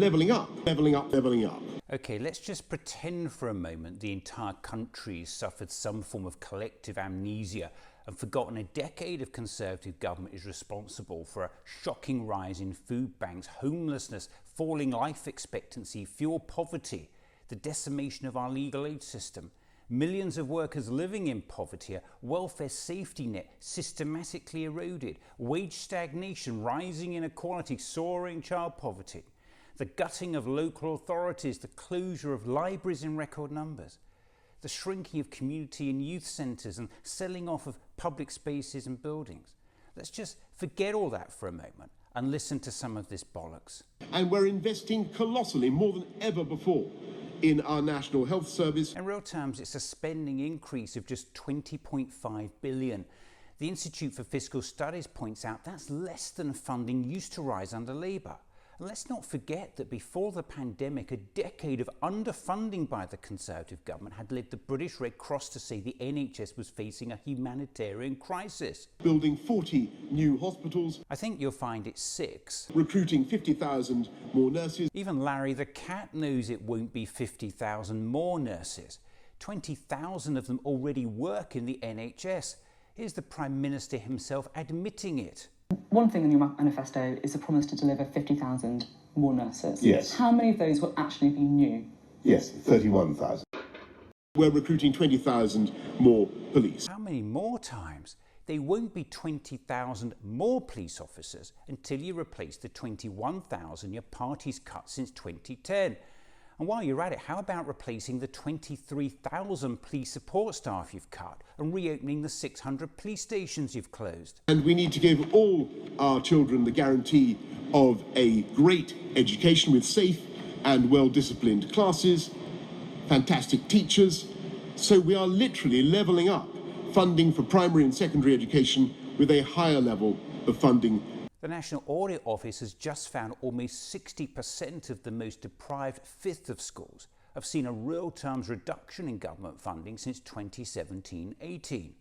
Levelling up, levelling up, levelling up. Okay, let's just pretend for a moment the entire country suffered some form of collective amnesia and forgotten a decade of Conservative government is responsible for a shocking rise in food banks, homelessness, falling life expectancy, fuel poverty, the decimation of our legal aid system, millions of workers living in poverty, a welfare safety net systematically eroded, wage stagnation, rising inequality, soaring child poverty, the gutting of local authorities, the closure of libraries in record numbers, the shrinking of community and youth centres and selling off of public spaces and buildings. Let's just forget all that for a moment and listen to some of this bollocks. And we're investing colossally, more than ever before, in our National Health Service. In real terms, it's a spending increase of just 20.5 billion. The Institute for Fiscal Studies points out that's less than funding used to rise under Labour. And let's not forget that before the pandemic, a decade of underfunding by the Conservative government had led the British Red Cross to say the NHS was facing a humanitarian crisis. Building 40 new hospitals. I think you'll find it's 6. Recruiting 50,000 more nurses. Even Larry the cat knows it won't be 50,000 more nurses. 20,000 of them already work in the NHS. Here's the Prime Minister himself admitting it. One thing in your manifesto is a promise to deliver 50,000 more nurses. Yes. How many of those will actually be new? Yes, 31,000. We're recruiting 20,000 more police. How many more times? They won't be 20,000 more police officers until you replace the 21,000 your party's cut since 2010. And while you're at it, how about replacing the 23,000 police support staff you've cut and reopening the 600 police stations you've closed? And we need to give all our children the guarantee of a great education with safe and well-disciplined classes, fantastic teachers. So we are literally levelling up funding for primary and secondary education with a higher level of funding. The National Audit Office has just found almost 60% of the most deprived fifth of schools have seen a real terms reduction in government funding since 2017-18.